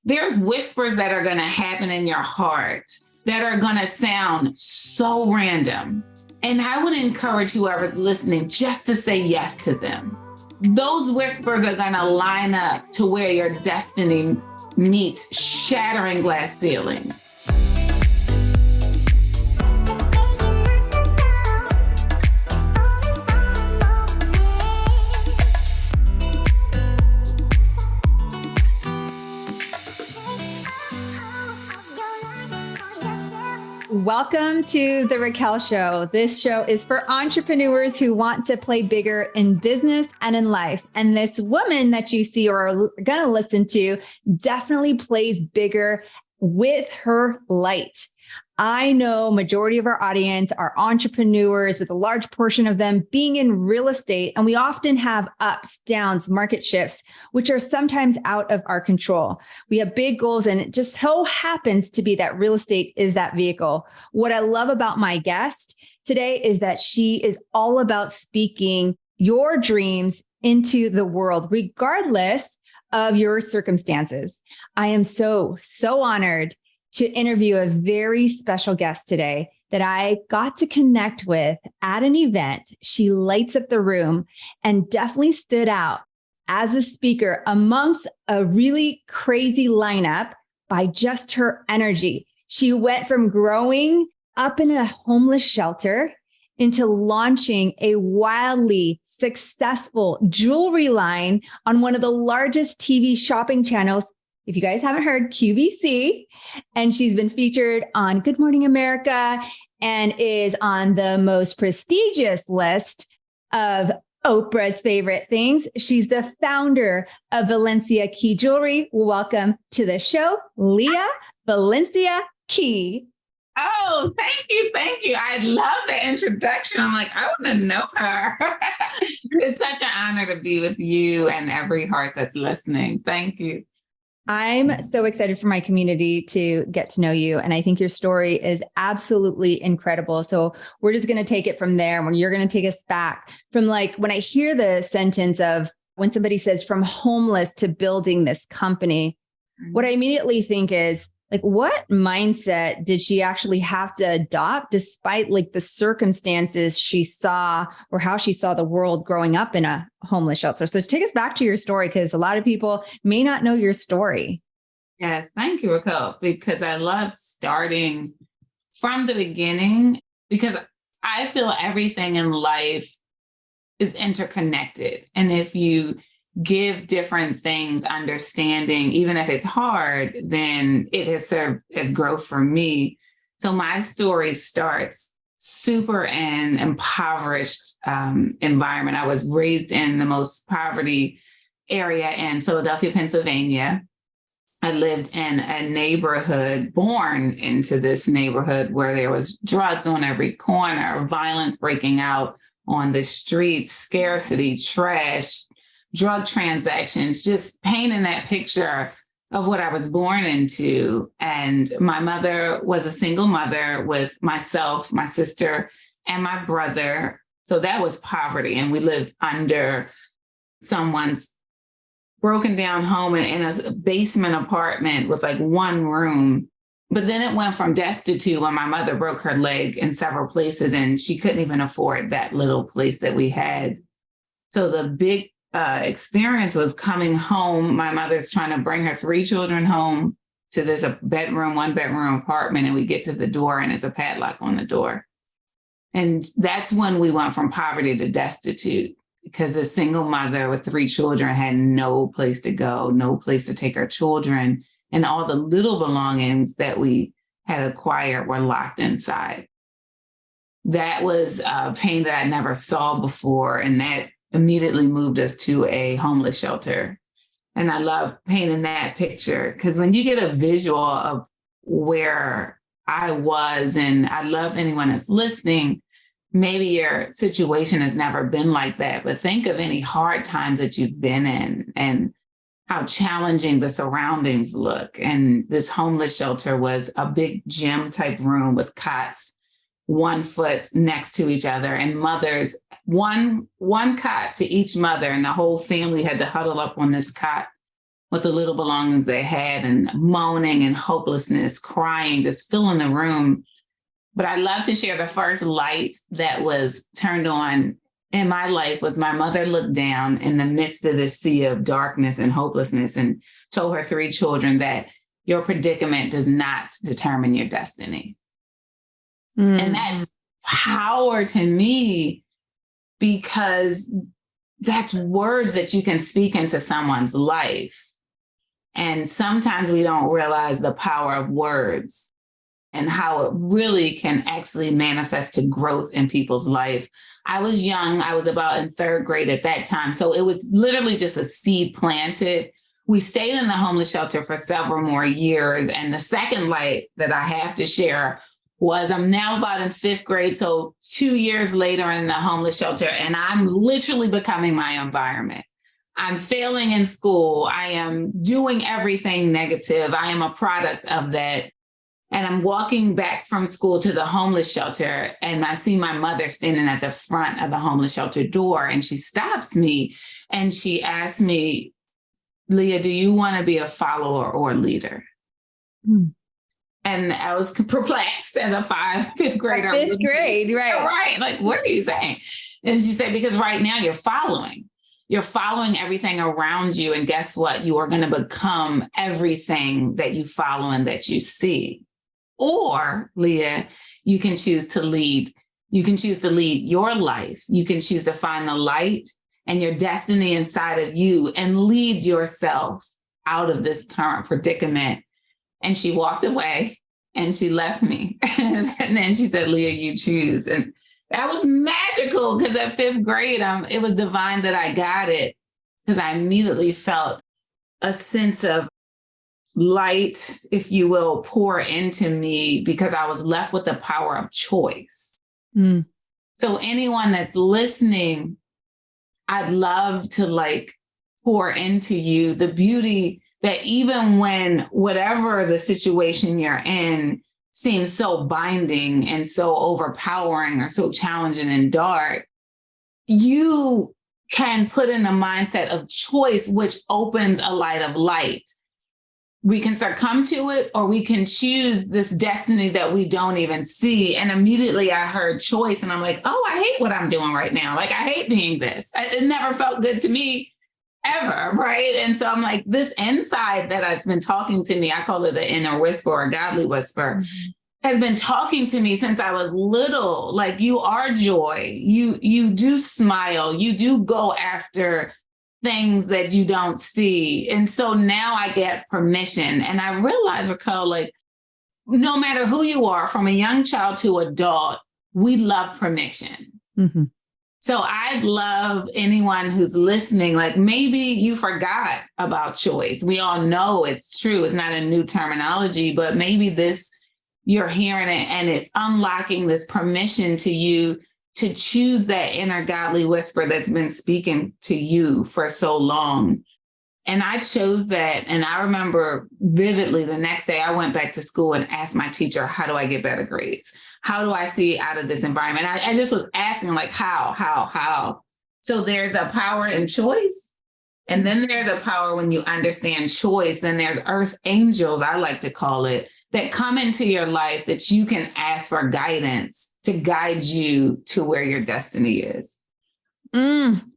there's whispers that are going to happen in your heart that are going to sound so random. And I would encourage whoever's listening just to say yes to them. Those whispers are going to line up to where your destiny meets shattering glass ceilings. Welcome to the Raquel Show. This show is for entrepreneurs who want to play bigger in business and in life. And this woman that you see or are going to listen to definitely plays bigger with her light. I know majority of our audience are entrepreneurs, with a large portion of them being in real estate. And we often have ups, downs, market shifts, which are sometimes out of our control. We have big goals, and it just so happens to be that real estate is that vehicle. What I love about my guest today is that she is all about speaking your dreams into the world, regardless of your circumstances. I am so honored to interview a very special guest today that I got to connect with at an event. She lights up the room and definitely stood out as a speaker amongst a really crazy lineup by just her energy. She went from growing up in a homeless shelter into launching a wildly successful jewelry line on one of the largest TV shopping channels. If you guys haven't heard, QVC, and she's been featured on Good Morning America and is on the most prestigious list of Oprah's favorite things. She's the founder of Valencia Key Jewelry. Welcome to the show, Lia Valencia Key. Oh, thank you. Thank you. I love the introduction. I'm like, I want to know her. It's such an honor to be with you and every heart that's listening. Thank you. I'm so excited for my community to get to know you. And I think your story is absolutely incredible. So we're just going to take it from there, when you're going to take us back from, like, when I hear the sentence of when somebody says from homeless to building this company, what I immediately think is, like, what mindset did she actually have to adopt despite, like, the circumstances she saw or how she saw the world growing up in a homeless shelter? So take us back to your story, because a lot of people may not know your story. Yes, thank you, Raquel, because I love starting from the beginning, because I feel everything in life is interconnected. And if you give different things understanding, even if it's hard, then it has served as growth for me. So my story starts super in impoverished environment. I was raised in the most poverty area in Philadelphia, Pennsylvania. I lived in a neighborhood, born into this neighborhood where there was drugs on every corner, violence breaking out on the streets, scarcity, trash, drug transactions, just painting that picture of what I was born into. And my mother was a single mother with myself, my sister, and my brother. So that was poverty. And we lived under someone's broken down home in a basement apartment with like one room. But then it went from destitute when my mother broke her leg in several places, and she couldn't even afford that little place that we had. So the big experience was coming home. My mother's trying to bring her 3 children home to this one bedroom apartment, and we get to the door and it's a padlock on the door. And that's when we went from poverty to destitute, because a single mother with 3 children had no place to go, no place to take her children, and all the little belongings that we had acquired were locked inside. That was pain that I never saw before, and that immediately moved us to a homeless shelter. And I love painting that picture, because when you get a visual of where I was, and I love anyone that's listening, maybe your situation has never been like that, but think of any hard times that you've been in and how challenging the surroundings look. And this homeless shelter was a big gym type room with cots 1 foot next to each other, and mothers, one cot to each mother, and the whole family had to huddle up on this cot with the little belongings they had and moaning and hopelessness, crying, just filling the room. But I'd love to share the first light that was turned on in my life was my mother looked down in the midst of this sea of darkness and hopelessness and told her 3 children that your predicament does not determine your destiny. And that's power to me because that's words that you can speak into someone's life. And sometimes we don't realize the power of words and how it really can actually manifest to growth in people's life. I was young. I was about in 3rd grade at that time. So it was literally just a seed planted. We stayed in the homeless shelter for several more years. And the second light that I have to share was I'm now about in 5th grade. So 2 years later in the homeless shelter, and I'm literally becoming my environment. I'm failing in school. I am doing everything negative. I am a product of that. And I'm walking back from school to the homeless shelter, and I see my mother standing at the front of the homeless shelter door, and she stops me and she asks me, Lia, do you want to be a follower or a leader? And I was perplexed as a 5th grader. 5th grade, right. Right. Like, what are you saying? And she said, because right now you're following. You're following everything around you. And guess what? You are going to become everything that you follow and that you see. Or, Lia, you can choose to lead. You can choose to lead your life. You can choose to find the light and your destiny inside of you and lead yourself out of this current predicament. And she walked away and she left me. And then she said, Lia, you choose. And that was magical because at 5th grade, it was divine that I got it because I immediately felt a sense of light, if you will, pour into me because I was left with the power of choice. So anyone that's listening, I'd love to pour into you the beauty that even when whatever the situation you're in seems so binding and so overpowering or so challenging and dark, you can put in the mindset of choice, which opens a light of light. We can succumb to it, or we can choose this destiny that we don't even see. And immediately I heard choice and I'm like, oh, I hate what I'm doing right now. Like, I hate being this. It never felt good to me ever, right? And so I'm like, this inside that has been talking to me, I call it the inner whisper or godly whisper, has been talking to me since I was little. Like, you are joy. You do smile. You do go after things that you don't see. And so now I get permission. And I realize, Raquel, like, no matter who you are, from a young child to adult, we love permission. So I'd love anyone who's listening, like maybe you forgot about choice. We all know it's true. It's not a new terminology, but maybe you're hearing it and it's unlocking this permission to you to choose that inner godly whisper that's been speaking to you for so long. And I chose that. And I remember vividly the next day I went back to school and asked my teacher, how do I get better grades? How do I see out of this environment? I just was asking, like, how? So there's a power in choice. And then there's a power when you understand choice. Then there's earth angels, I like to call it, that come into your life that you can ask for guidance to guide you to where your destiny is.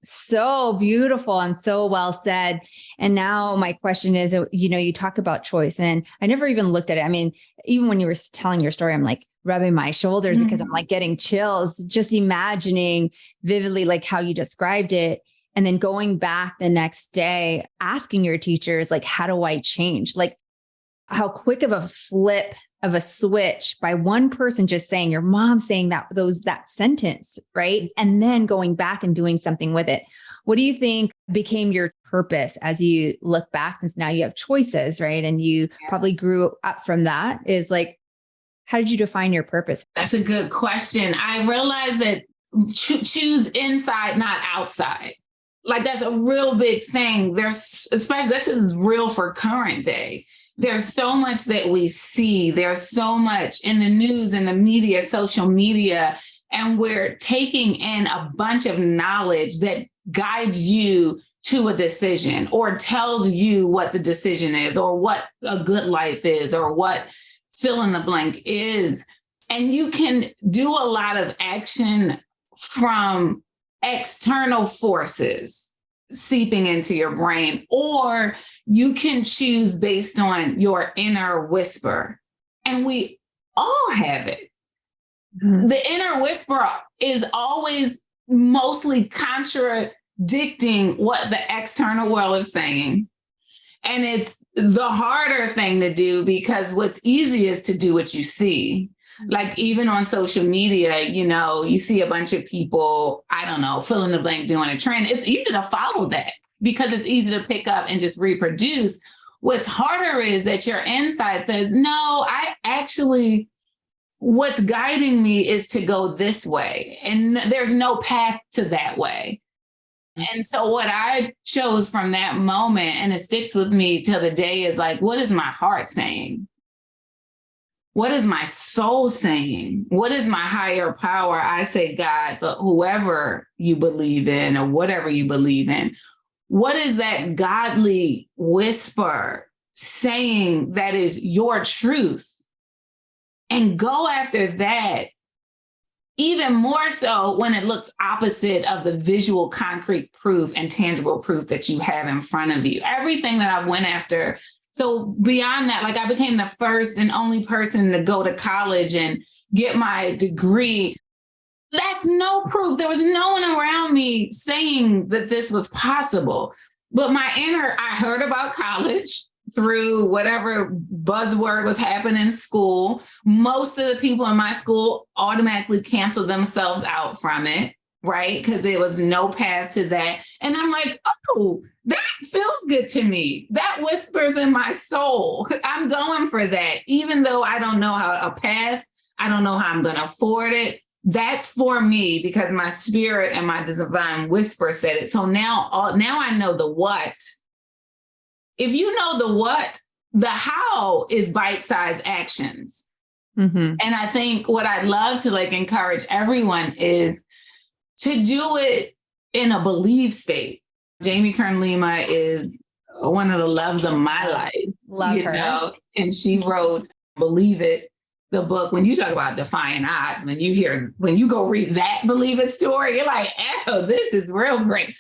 So beautiful and so well said. And now my question is, you talk about choice and I never even looked at it. I mean, even when you were telling your story, I'm like rubbing my shoulders because I'm like getting chills, just imagining vividly like how you described it. And then going back the next day, asking your teachers, like, how do I change? Like, how quick of a flip of a switch by one person just saying, your mom saying that sentence, right? And then going back and doing something with it. What do you think became your purpose as you look back, since now you have choices, right? And you probably grew up from that, is like, how did you define your purpose? That's a good question. I realized that choose inside, not outside. Like, that's a real big thing. Especially this is real for current day. There's so much that we see. There's so much in the news, in the media, social media, and we're taking in a bunch of knowledge that guides you to a decision or tells you what the decision is or what a good life is or what fill in the blank is. And you can do a lot of action from external forces seeping into your brain, or you can choose based on your inner whisper. And we all have it. Mm-hmm. The inner whisper is always mostly contradicting what the external world is saying. And it's the harder thing to do because what's easy is to do what you see. Like even on social media, you know, you see a bunch of people, I don't know, fill in the blank doing a trend. It's easy to follow that because it's easy to pick up and just reproduce. What's harder is that your inside says, no, what's guiding me is to go this way. And there's no path to that way. And so what I chose from that moment, and it sticks with me till the day, is like, what is my heart saying? What is my soul saying? What is my higher power? I say God, but whoever you believe in or whatever you believe in, what is that godly whisper saying that is your truth? And go after that, even more so when it looks opposite of the visual, concrete proof and tangible proof that you have in front of you. Everything that I went after. So beyond that, like I became the first and only person to go to college and get my degree. That's no proof. There was no one around me saying that this was possible. But I heard about college through whatever buzzword was happening in school. Most of the people in my school automatically canceled themselves out from it, right? Because there was no path to that. And I'm like, oh, that feels good to me. That whispers in my soul. I'm going for that. Even though I don't know a path, I don't know how I'm going to afford it. That's for me because my spirit and my divine whisper said it. So now I know the what. If you know the what, the how is bite-sized actions. Mm-hmm. And I think what I'd love to encourage everyone is to do it in a believe state. Jamie Kern Lima is one of the loves of my life. Love her. And she wrote Believe It, the book. When you talk about defying odds, when you go read that Believe It story, you're like, oh, this is real great.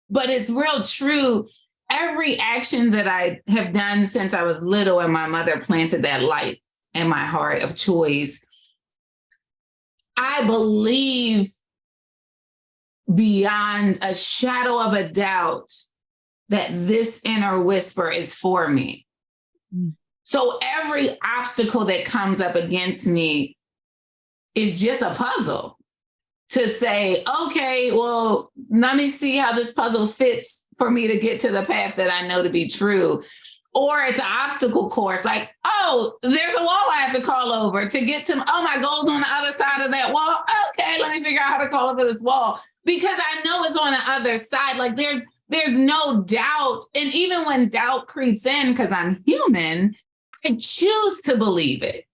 But it's real true. Every action that I have done since I was little and my mother planted that light in my heart of choice, I believe beyond a shadow of a doubt that this inner whisper is for me. So every obstacle that comes up against me is just a puzzle to say, okay, well, let me see how this puzzle fits for me to get to the path that I know to be true. Or it's an obstacle course, like, oh, there's a wall I have to call over to get to, my goal's on the other side of that wall. Okay, let me figure out how to call over this wall because I know it's on the other side. Like there's no doubt. And even when doubt creeps in, because I'm human, I choose to believe it.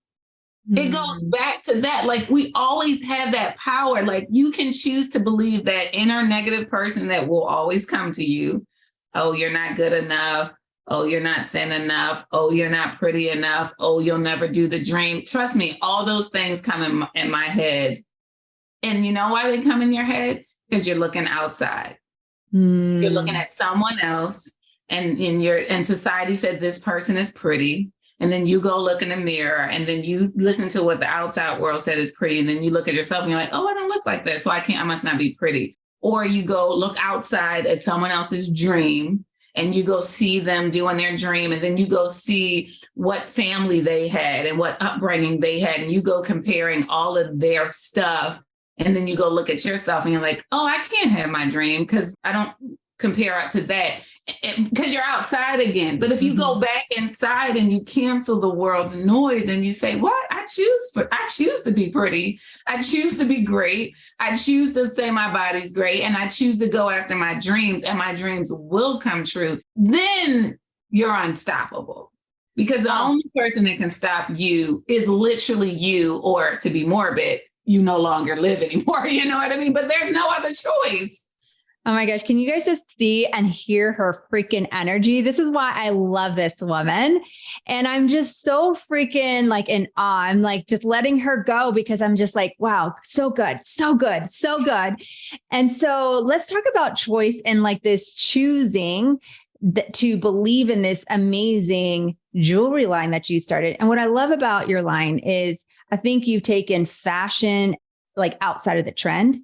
It goes back to that. Like we always have that power. Like you can choose to believe that inner negative person that will always come to you. Oh, you're not good enough. Oh, you're not thin enough. Oh, you're not pretty enough. Oh, you'll never do the dream. Trust me, all those things come in my head. And you know why they come in your head? Because you're looking outside. You're looking at someone else and society said this person is pretty. And then you go look in the mirror and then you listen to what the outside world said is pretty. And then you look at yourself and you're like, oh, I don't look like that. So I must not be pretty. Or you go look outside at someone else's dream and you go see them doing their dream. And then you go see what family they had and what upbringing they had. And you go comparing all of their stuff. And then you go look at yourself and you're like, oh, I can't have my dream because I don't compare up to that. Because you're outside again. But if you go back inside and you cancel the world's noise and you say, what? I choose to be pretty. I choose to be great. I choose to say my body's great. And I choose to go after my dreams and my dreams will come true. Then you're unstoppable. Because the only person that can stop you is literally you, or to be morbid, you no longer live anymore. You know what I mean? But there's no other choice. Oh my gosh. Can you guys just see and hear her freaking energy? This is why I love this woman. And I'm just so freaking like in awe. I'm like just letting her go because I'm just like, wow, so good, so good, so good. And so let's talk about choice and like this choosing to believe in this amazing jewelry line that you started. And what I love about your line is I think you've taken fashion like outside of the trend.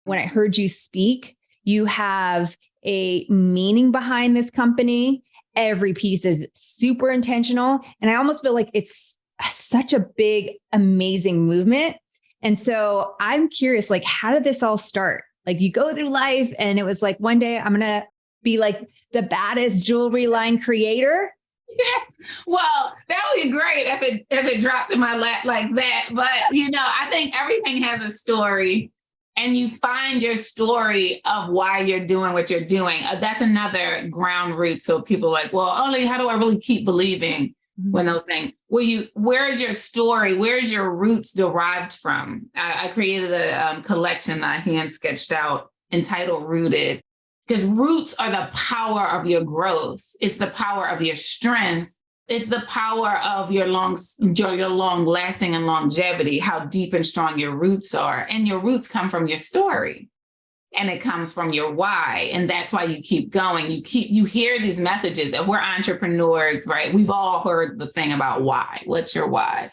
When I heard you speak, you have a meaning behind this company. Every piece is super intentional. And I almost feel like it's such a big, amazing movement. And so I'm curious, like, how did this all start? Like you go through life and it was like, one day I'm going to be like the baddest jewelry line creator. Yes. Well, that would be great if it dropped in my lap like that. But, I think everything has a story. And you find your story of why you're doing what you're doing. That's another ground root. So people are like, well, Oli, how do I really keep believing when those things? Where's your story? Where's your roots derived from? I created a collection I hand sketched out entitled Rooted, because roots are the power of your growth. It's the power of your strength. It's the power of your long lasting and longevity, how deep and strong your roots are. And your roots come from your story and it comes from your why. And that's why you keep going. You hear these messages. If we're entrepreneurs, right? We've all heard the thing about why. What's your why?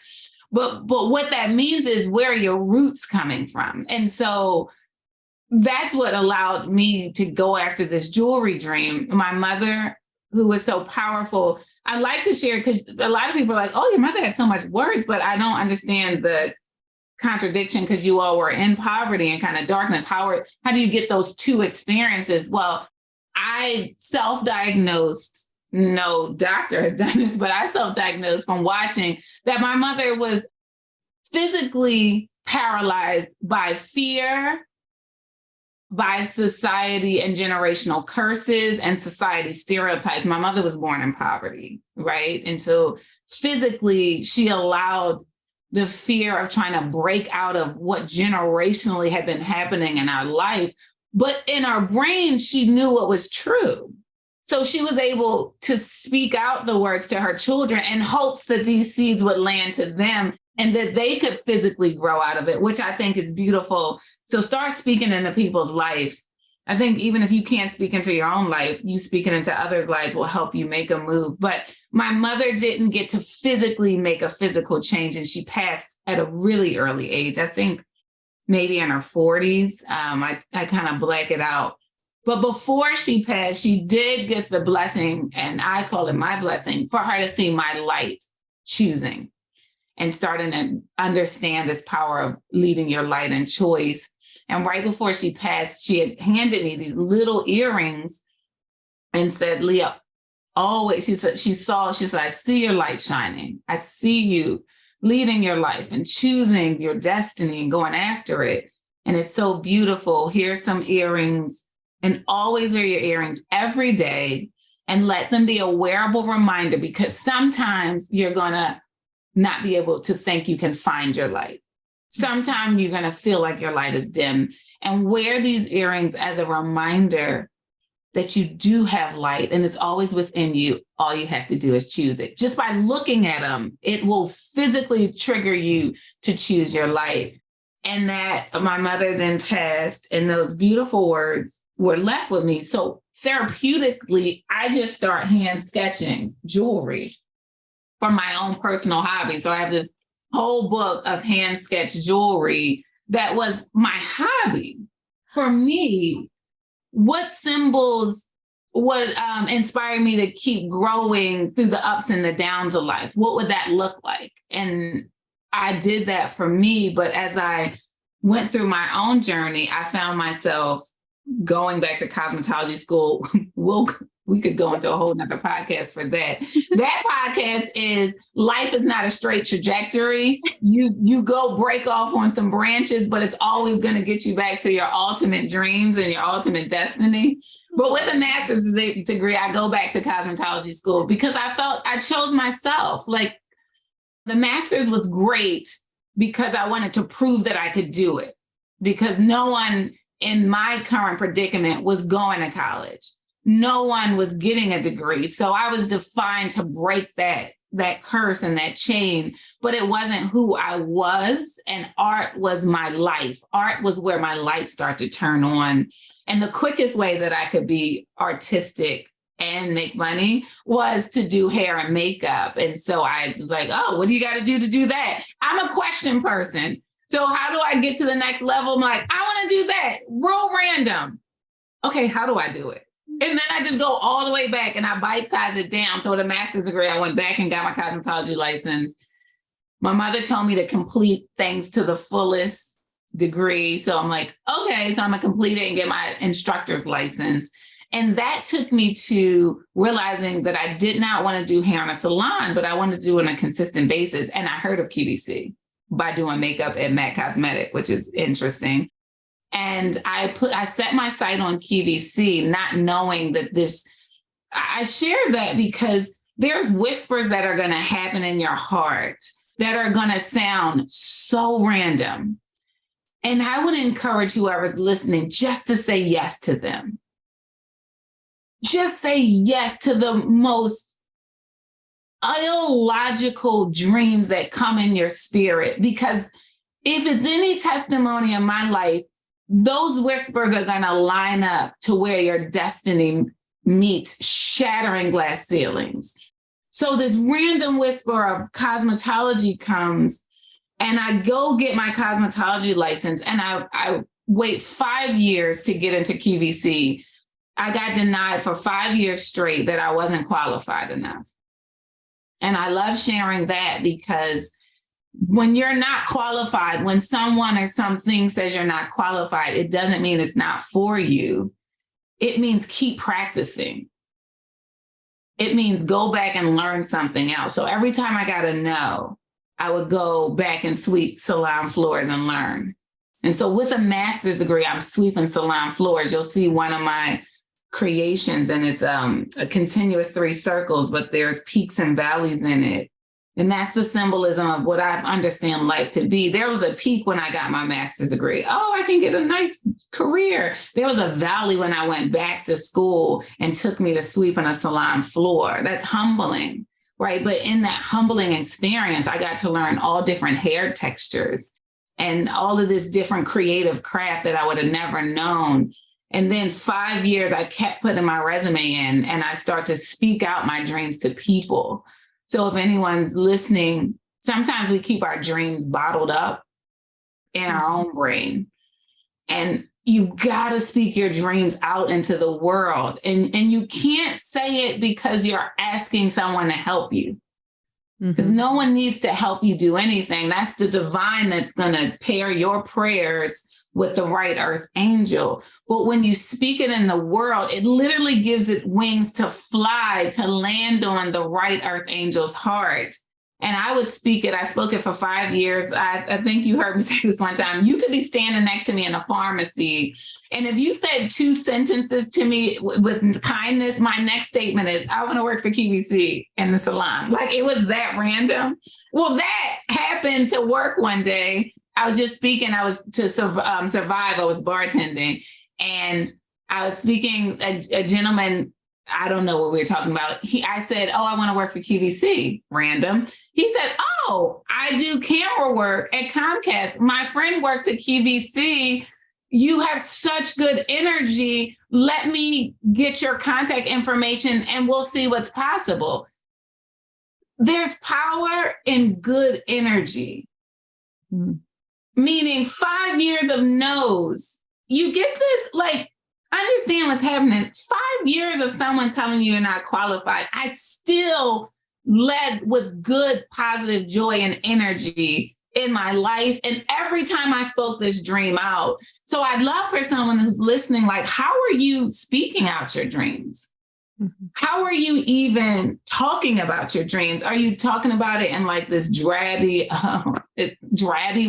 But what that means is where are your roots coming from? And so that's what allowed me to go after this jewelry dream. My mother, who was so powerful, I like to share because a lot of people are like, oh, your mother had so much words, but I don't understand the contradiction because you all were in poverty and kind of darkness. How do you get those two experiences? Well, I self-diagnosed, no doctor has done this, but I self-diagnosed from watching that my mother was physically paralyzed by fear, by society and generational curses and society stereotypes. My mother was born in poverty, right? And so physically, she allowed the fear of trying to break out of what generationally had been happening in our life. But in her brain, she knew what was true. So she was able to speak out the words to her children in hopes that these seeds would land to them and that they could physically grow out of it, which I think is beautiful. So start speaking into people's life. I think even if you can't speak into your own life, you speaking into others' lives will help you make a move. But my mother didn't get to physically make a physical change, and she passed at a really early age. I think maybe in her 40s. I kind of black it out. But before she passed, she did get the blessing, and I call it my blessing, for her to see my light choosing and starting to understand this power of leading your light and choice. And right before she passed, she had handed me these little earrings and said, Lia, always, she said, I see your light shining. I see you leading your life and choosing your destiny and going after it. And it's so beautiful. Here's some earrings, and always wear your earrings every day and let them be a wearable reminder, because sometimes you're going to not be able to think you can find your light. Sometimes you're going to feel like your light is dim, and wear these earrings as a reminder that you do have light and it's always within you. All you have to do is choose it. Just by looking at them, it will physically trigger you to choose your light. And that my mother then passed, and those beautiful words were left with me. So therapeutically, I just start hand sketching jewelry for my own personal hobby. So I have this whole book of hand sketched jewelry that was my hobby. For me, what symbols would inspire me to keep growing through the ups and the downs of life? What would that look like? And I did that for me. But as I went through my own journey, I found myself going back to cosmetology school. We could go into a whole nother podcast for that. That podcast is Life is Not a Straight Trajectory. You go break off on some branches, but it's always going to get you back to your ultimate dreams and your ultimate destiny. But with a master's degree, I go back to cosmetology school because I felt I chose myself. Like, the master's was great because I wanted to prove that I could do it, because no one in my current predicament was going to college. No one was getting a degree. So I was defined to break that curse and that chain, but it wasn't who I was. And art was my life. Art was where my light started to turn on. And the quickest way that I could be artistic and make money was to do hair and makeup. And so I was like, oh, what do you got to do that? I'm a question person. So how do I get to the next level? I'm like, I want to do that. Real random. Okay, how do I do it? And then I just go all the way back and I bite-size it down. So with a master's degree, I went back and got my cosmetology license. My mother told me to complete things to the fullest degree. So I'm like, okay, so I'm gonna complete it and get my instructor's license. And that took me to realizing that I did not want to do hair in a salon, but I wanted to do it on a consistent basis. And I heard of QVC by doing makeup at MAC Cosmetic, which is interesting. And I set my sight on QVC, not knowing that I share that because there's whispers that are going to happen in your heart that are going to sound so random. And I would encourage whoever's listening just to say yes to them. Just say yes to the most illogical dreams that come in your spirit. Because if it's any testimony in my life, those whispers are going to line up to where your destiny meets shattering glass ceilings. So this random whisper of cosmetology comes, and I go get my cosmetology license, and I wait 5 years to get into QVC. I got denied for 5 years straight that I wasn't qualified enough. And I love sharing that because when you're not qualified, when someone or something says you're not qualified, it doesn't mean it's not for you. It means keep practicing. It means go back and learn something else. So every time I got a no, I would go back and sweep salon floors and learn. And so with a master's degree, I'm sweeping salon floors. You'll see one of my creations, and it's a continuous 3 circles, but there's peaks and valleys in it. And that's the symbolism of what I understand life to be. There was a peak when I got my master's degree. Oh, I can get a nice career. There was a valley when I went back to school and took me to sweeping a salon floor. That's humbling, right? But in that humbling experience, I got to learn all different hair textures and all of this different creative craft that I would have never known. And then 5 years, I kept putting my resume in, and I start to speak out my dreams to people. So if anyone's listening, sometimes we keep our dreams bottled up in our own brain. And you got to speak your dreams out into the world. And you can't say it because you're asking someone to help you. Because no one needs to help you do anything. That's the divine that's going to pair your prayers with the right earth angel. But when you speak it in the world, it literally gives it wings to fly, to land on the right earth angel's heart. And I would speak it. I spoke it for 5 years. I think you heard me say this one time. You could be standing next to me in a pharmacy, and if you said 2 sentences to me with kindness, my next statement is, I want to work for QVC in the salon. Like, it was that random. Well, that happened to work one day. I was just speaking. I was to survive. I was bartending, and I was speaking. A gentleman, I don't know what we were talking about. I said, "Oh, I want to work for QVC." Random. He said, "Oh, I do camera work at Comcast. My friend works at QVC. You have such good energy. Let me get your contact information, and we'll see what's possible." There's power in good energy. Meaning 5 years of no's. You get this, like, understand what's happening. 5 years of someone telling you you're not qualified. I still led with good, positive joy and energy in my life. And every time I spoke this dream out. So I'd love for someone who's listening, like, how are you speaking out your dreams? How are you even talking about your dreams? Are you talking about it in like this drabby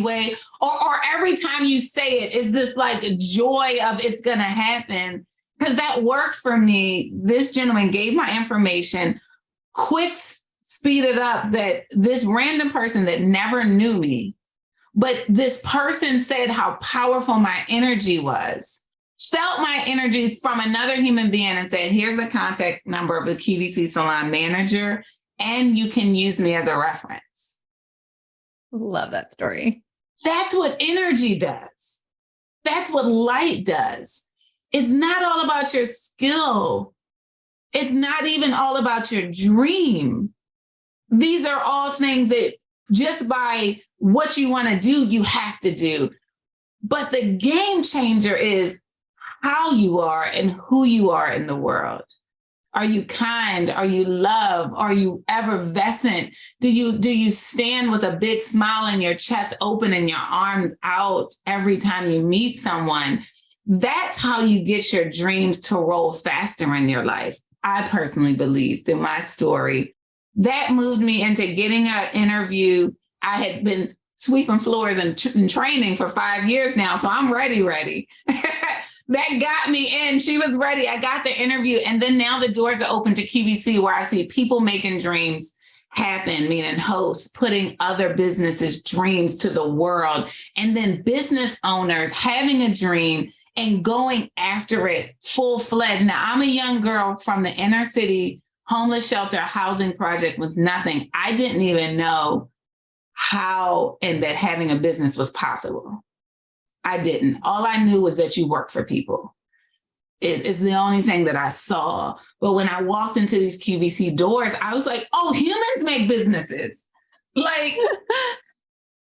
way? Or every time you say it, is this like a joy of it's going to happen? Because that worked for me. This gentleman gave my information, quick speeded up that this random person that never knew me, but this person said how powerful my energy was. felt my energy from another human being and said, here's the contact number of the QVC salon manager, and you can use me as a reference. Love that story. That's what energy does. That's what light does. It's not all about your skill. It's not even all about your dream. These are all things that just by what you want to do, you have to do. But the game changer is how you are and who you are in the world. Are you kind? Are you love? Are you effervescent? Do you stand with a big smile and your chest open and your arms out every time you meet someone? That's how you get your dreams to roll faster in your life. I personally believe through my story. That moved me into getting an interview. I had been sweeping floors and training for 5 years now, so I'm ready. That got me in. She was ready. I got the interview. And then now the doors are open to QVC, where I see people making dreams happen, meaning hosts putting other businesses' dreams to the world, and then business owners having a dream and going after it full-fledged. Now, I'm a young girl from the inner city homeless shelter housing project with nothing. I didn't even know how and that having a business was possible. I didn't. All I knew was that you work for people. It's the only thing that I saw. But when I walked into these QVC doors, I was like, oh, humans make businesses. Like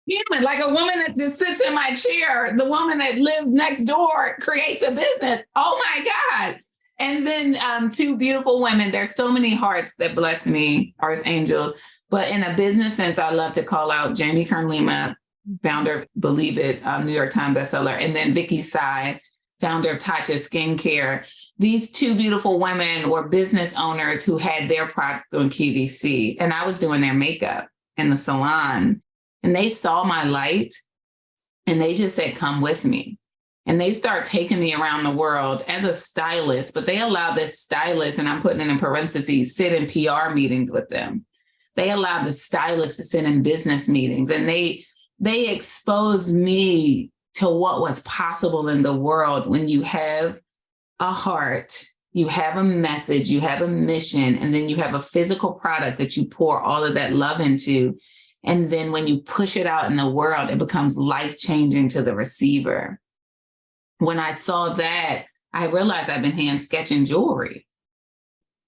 human, like a woman that just sits in my chair, the woman that lives next door creates a business. Oh my God. And then two beautiful women. There's so many hearts that bless me, earth angels. But in a business sense, I love to call out Jamie Kern-Lima, founder of Believe It, New York Times bestseller, and then Vicky Tsai, founder of Tatcha Skincare. These two beautiful women were business owners who had their product on QVC, and I was doing their makeup in the salon. And they saw my light, and they just said, come with me. And they start taking me around the world as a stylist, but they allow this stylist, and I'm putting it in parentheses, sit in PR meetings with them. They allow the stylist to sit in business meetings, and they exposed me to what was possible in the world when you have a heart, you have a message, you have a mission, and then you have a physical product that you pour all of that love into. And then when you push it out in the world, it becomes life-changing to the receiver. When I saw that, I realized I've been hand sketching jewelry.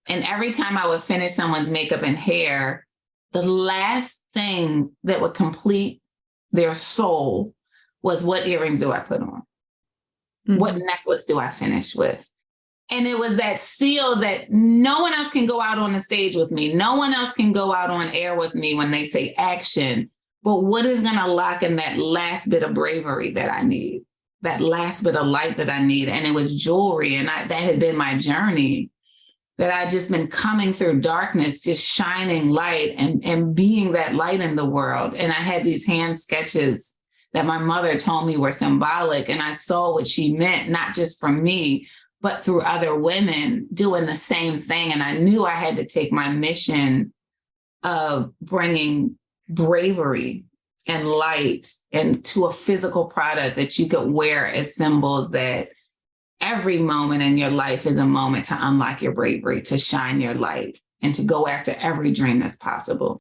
And every time I would finish someone's makeup and hair, the last thing that would complete their soul was, what earrings do I put on? Mm-hmm. What necklace do I finish with? And it was that seal that no one else can go out on the stage with me. No one else can go out on air with me when they say action. But what is going to lock in that last bit of bravery that I need, that last bit of light that I need? And it was jewelry. And that had been my journey, that I just been coming through darkness, just shining light and being that light in the world. And I had these hand sketches that my mother told me were symbolic. And I saw what she meant, not just from me, but through other women doing the same thing. And I knew I had to take my mission of bringing bravery and light into a physical product that you could wear as symbols that every moment in your life is a moment to unlock your bravery, to shine your light, and to go after every dream that's possible.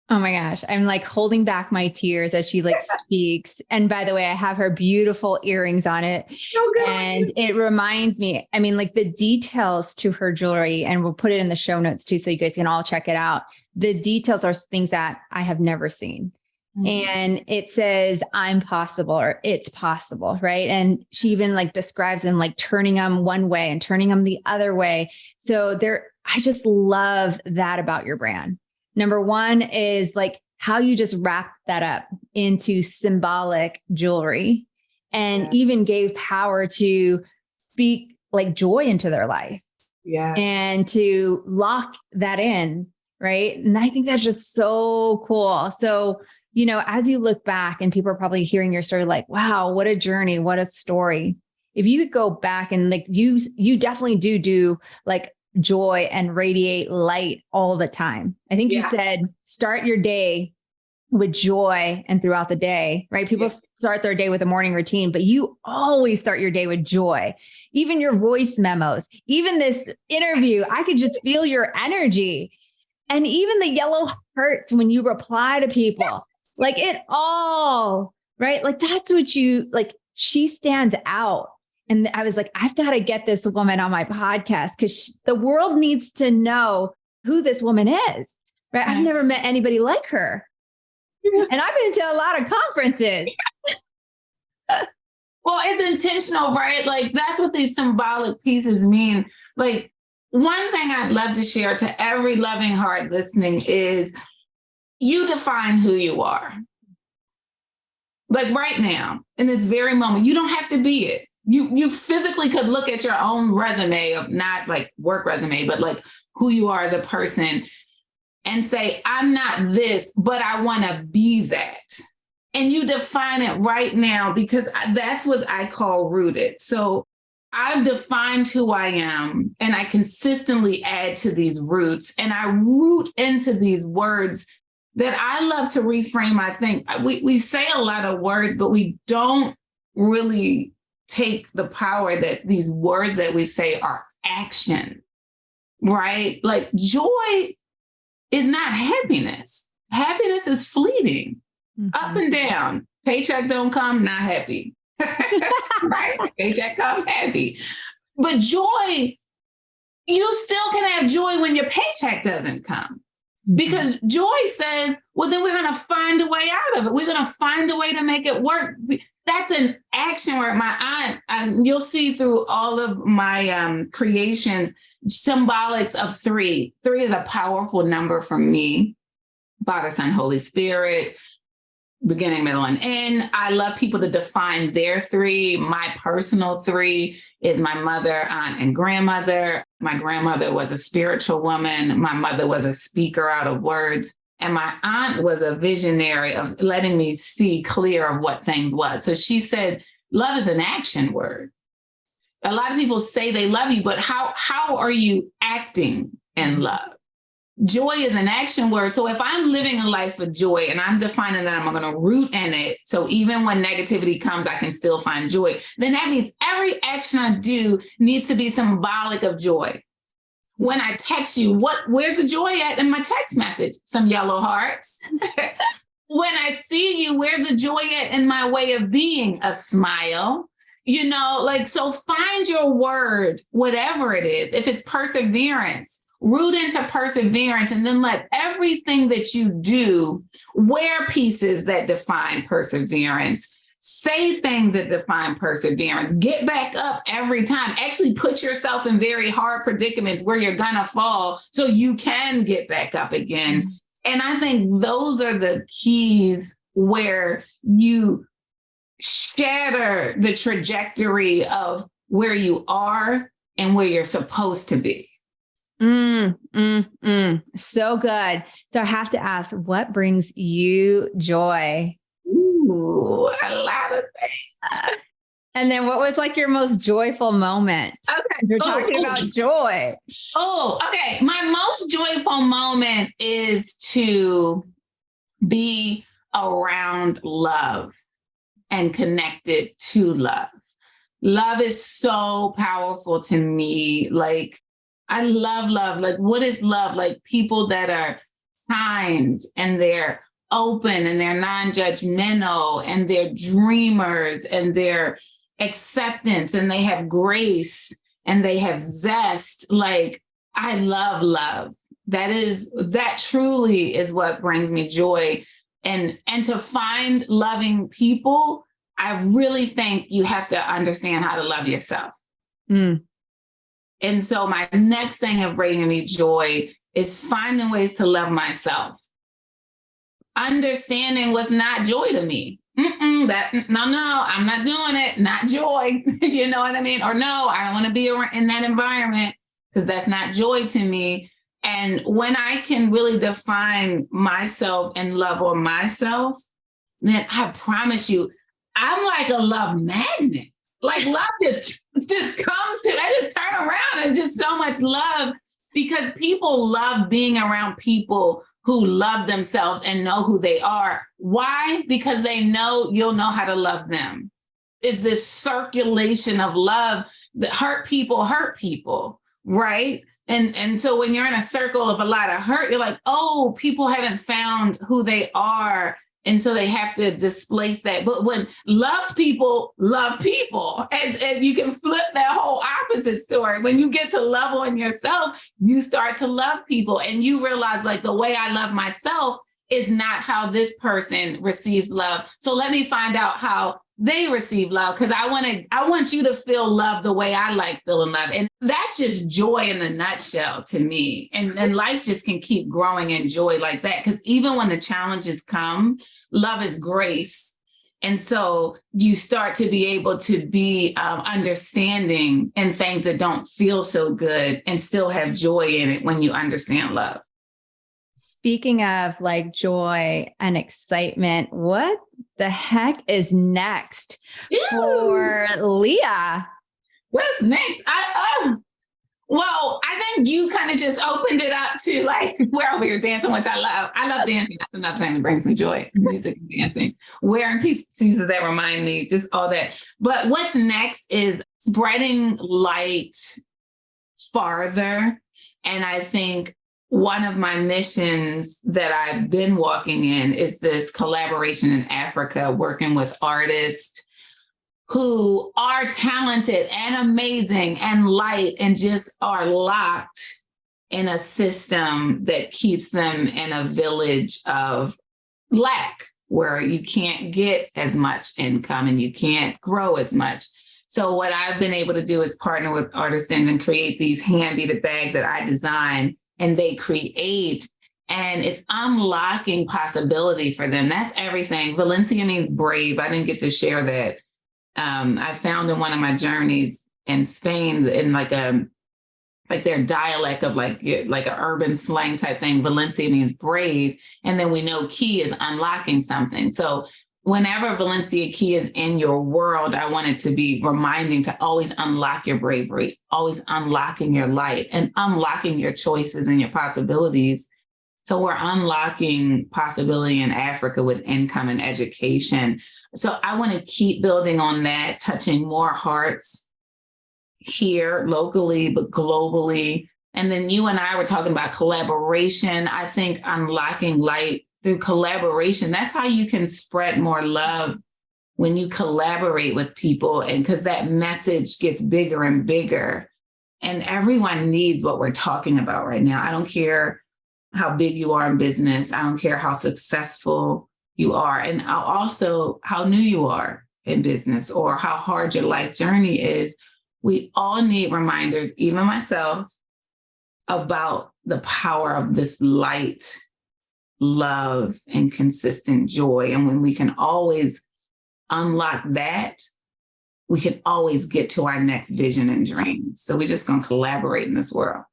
Oh my gosh. I'm like holding back my tears as she like speaks. And by the way, I have her beautiful earrings on it. Oh, good. And it reminds me, I mean, like the details to her jewelry, and we'll put it in the show notes too, so you guys can all check it out. The details are things that I have never seen. Mm-hmm. And it says, I'm possible, or it's possible. Right. And she even like describes them like turning them one way and turning them the other way. So I just love that about your brand. Number one is like how you just wrap that up into symbolic jewelry, and even gave power to speak like joy into their life. Yeah. And to lock that in. Right. And I think that's just so cool. So, you know, as you look back and people are probably hearing your story, like, wow, what a journey, what a story. If you could go back and like, you definitely do like joy and radiate light all the time. I think you said, start your day with joy and throughout the day, right? People start their day with a morning routine, but you always start your day with joy. Even your voice memos, even this interview, I could just feel your energy. And even the yellow hearts when you reply to people, like it all, right? Like that's what you, like she stands out. And I was like, I've got to get this woman on my podcast because the world needs to know who this woman is, right? I've never met anybody like her. And I've been to a lot of conferences. Well, it's intentional, right? Like that's what these symbolic pieces mean. Like one thing I'd love to share to every loving heart listening is you define who you are. Like right now, in this very moment, you don't have to be it. You physically could look at your own resume of not like work resume, but like who you are as a person and say, I'm not this, but I want to be that. And you define it right now because that's what I call rooted. So I've defined who I am and I consistently add to these roots and I root into these words that I love to reframe. I think we say a lot of words, but we don't really take the power that these words that we say are action, right? Like joy is not happiness. Happiness is fleeting, up and down. Paycheck don't come, not happy. Right? Paycheck come, happy. But joy, you still can have joy when your paycheck doesn't come. Because joy says, well, then we're going to find a way out of it. We're going to find a way to make it work. That's an action word. You'll see through all of my creations, symbolics of 3. 3 is a powerful number for me. Father, Son, Holy Spirit, beginning, middle, and end. I love people to define their 3. My personal 3 is my mother, aunt, and grandmother. My grandmother was a spiritual woman. My mother was a speaker out of words. And my aunt was a visionary of letting me see clear of what things was. So she said, love is an action word. A lot of people say they love you, but how are you acting in love? Joy is an action word. So if I'm living a life of joy and I'm defining that I'm going to root in it, so even when negativity comes, I can still find joy, then that means every action I do needs to be symbolic of joy. When I text you, where's the joy at in my text message? Some yellow hearts. When I see you, where's the joy at in my way of being? A smile. So find your word, whatever it is. If it's perseverance, root into perseverance, and then let everything that you do wear pieces that define perseverance. Say things that define perseverance. Get back up every time. Actually put yourself in very hard predicaments where you're gonna fall so you can get back up again. And I think those are the keys where you shatter the trajectory of where you are and where you're supposed to be. So good. So I have to ask, what brings you joy? Ooh, a lot of things. And then what was like your most joyful moment? Okay. We're talking about joy. Oh, okay. My most joyful moment is to be around love and connected to love. Love is so powerful to me. Like, I love love. Like, what is love? Like people that are kind and they're open and they're non-judgmental and they're dreamers and they're acceptance and they have grace and they have zest. Like, I love love. That truly is what brings me joy. And to find loving people, I really think you have to understand how to love yourself. And so my next thing of bringing me joy is finding ways to love myself. Understanding what's not joy to me. No, I'm not doing it. Not joy. You know what I mean? Or no, I don't want to be in that environment because that's not joy to me. And when I can really define myself and love on myself, then I promise you, I'm like a love magnet. Like love just comes to, I just turn around. It's just so much love because people love being around people who love themselves and know who they are. Why? Because they know you'll know how to love them. It's this circulation of love that hurt people, right? And so when you're in a circle of a lot of hurt, you're like, oh, people haven't found who they are. And so they have to displace that. But when loved people love people, as you can flip that whole opposite story. When you get to love on yourself, you start to love people and you realize like the way I love myself is not how this person receives love. So let me find out how they receive love, because I want you to feel love the way I like feeling love. And that's just joy in a nutshell to me. And life just can keep growing in joy like that. Because even when the challenges come, love is grace. And so you start to be able to be understanding in things that don't feel so good and still have joy in it when you understand love. Speaking of like joy and excitement, what the heck is next for Lia? What's next? Well, I think you kind of just opened it up to like where we were dancing, which I love. I love dancing. That's another thing that brings me joy. Music and dancing. Wearing pieces that remind me, just all that. But what's next is spreading light farther. And I think one of my missions that I've been walking in is this collaboration in Africa, working with artists who are talented and amazing and light and just are locked in a system that keeps them in a village of lack, where you can't get as much income and you can't grow as much. So what I've been able to do is partner with artisans and create these hand-beaded bags that I design and they create, and it's unlocking possibility for them. That's everything. Valencia means brave. I didn't get to share that. I found in one of my journeys in Spain, in like their dialect of like an urban slang type thing, Valencia means brave. And then we know key is unlocking something. So whenever Valencia Key is in your world, I want it to be reminding to always unlock your bravery, always unlocking your light and unlocking your choices and your possibilities. So we're unlocking possibility in Africa with income and education. So I want to keep building on that, touching more hearts here locally, but globally. And then you and I were talking about collaboration. I think unlocking light through collaboration, that's how you can spread more love when you collaborate with people. And because that message gets bigger and bigger, and everyone needs what we're talking about right now. I don't care how big you are in business. I don't care how successful you are. And also how new you are in business or how hard your life journey is. We all need reminders, even myself, about the power of this light, love, and consistent joy. And when we can always unlock that, we can always get to our next vision and dreams. So we're just going to collaborate in this world.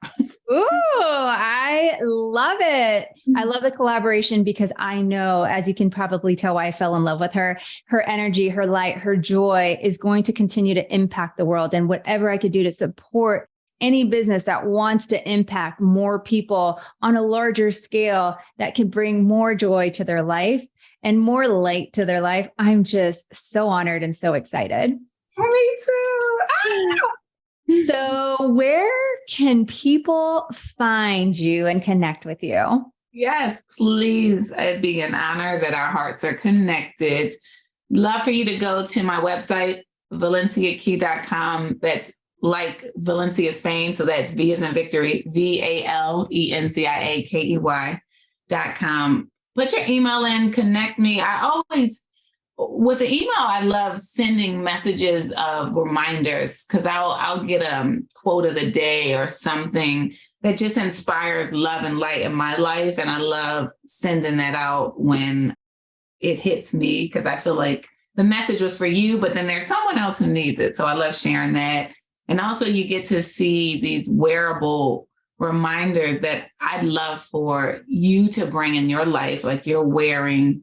Ooh, I love it. I love the collaboration because I know, as you can probably tell why I fell in love with her, her energy, her light, her joy is going to continue to impact the world. And whatever I could do to support any business that wants to impact more people on a larger scale that can bring more joy to their life and more light to their life, I'm just so honored and so excited. Me too. So where can people find you and connect with you? Yes, please. It'd be an honor that our hearts are connected. Love for you to go to my website, valenciakey.com. That's like Valencia, Spain. So that's V as in victory, VALENCIAKEY.com. Put your email in, connect me. With the email, I love sending messages of reminders because I'll get a quote of the day or something that just inspires love and light in my life. And I love sending that out when it hits me because I feel like the message was for you, but then there's someone else who needs it. So I love sharing that. And also you get to see these wearable reminders that I'd love for you to bring in your life, like you're wearing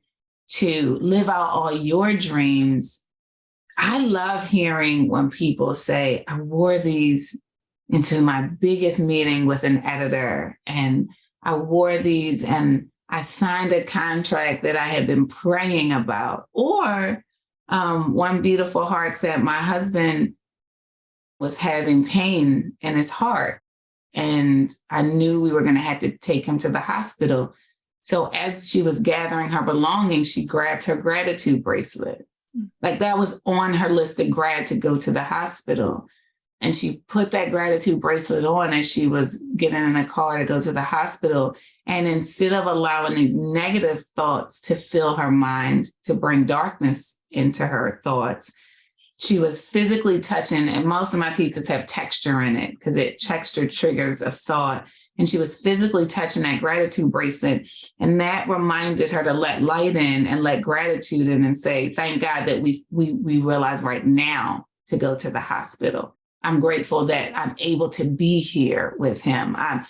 to live out all your dreams. I love hearing when people say, I wore these into my biggest meeting with an editor, and I wore these and I signed a contract that I had been praying about. Or one beautiful heart said, my husband was having pain in his heart, and I knew we were going to have to take him to the hospital. So as she was gathering her belongings, she grabbed her gratitude bracelet. Like that was on her list to grab to go to the hospital. And she put that gratitude bracelet on as she was getting in a car to go to the hospital. And instead of allowing these negative thoughts to fill her mind, to bring darkness into her thoughts, she was physically touching, and most of my pieces have texture in it because texture triggers a thought. And she was physically touching that gratitude bracelet. And that reminded her to let light in and let gratitude in and say, thank God that we realize right now to go to the hospital. I'm grateful that I'm able to be here with him. I'm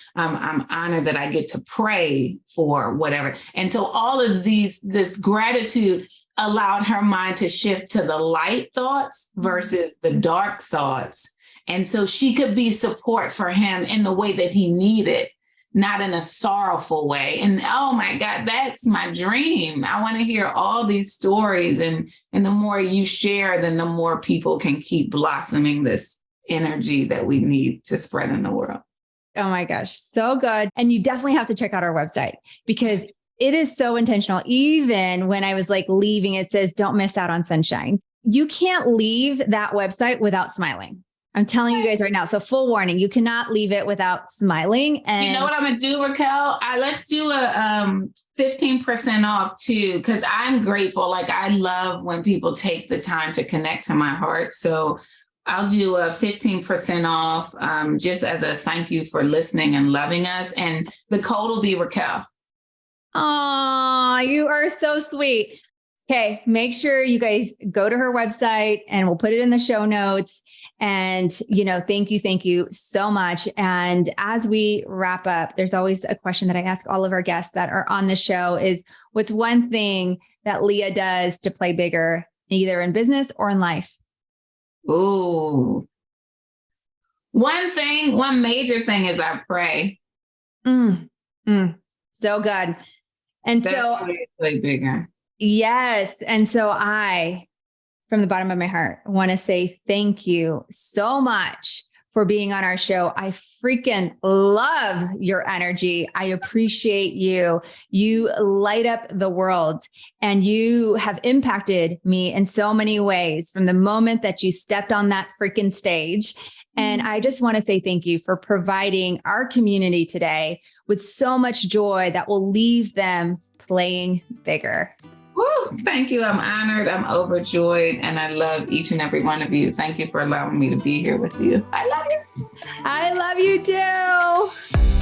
honored that I get to pray for whatever. And so all of this gratitude allowed her mind to shift to the light thoughts versus the dark thoughts. And so she could be support for him in the way that he needed, not in a sorrowful way. And oh my God, that's my dream. I want to hear all these stories. And the more you share, then the more people can keep blossoming this energy that we need to spread in the world. Oh my gosh, so good. And you definitely have to check out our website because it is so intentional. Even when I was like leaving, it says, don't miss out on sunshine. You can't leave that website without smiling. I'm telling you guys right now. So full warning, you cannot leave it without smiling. And you know what I'm going to do, Raquel? Let's do a 15% off too, because I'm grateful. Like I love when people take the time to connect to my heart. So I'll do a 15% off just as a thank you for listening and loving us. And the code will be Raquel. Oh, you are so sweet. Okay, make sure you guys go to her website and we'll put it in the show notes. And, thank you so much. And as we wrap up, there's always a question that I ask all of our guests that are on the show is, what's one thing that Lia does to play bigger, either in business or in life? Ooh. One major thing is I pray. So good. And that's so play bigger. Yes. And so I, from the bottom of my heart, want to say thank you so much for being on our show. I freaking love your energy. I appreciate you. You light up the world and you have impacted me in so many ways from the moment that you stepped on that freaking stage. And I just want to say thank you for providing our community today with so much joy that will leave them playing bigger. Woo, thank you. I'm honored. I'm overjoyed. And I love each and every one of you. Thank you for allowing me to be here with you. I love you. I love you too.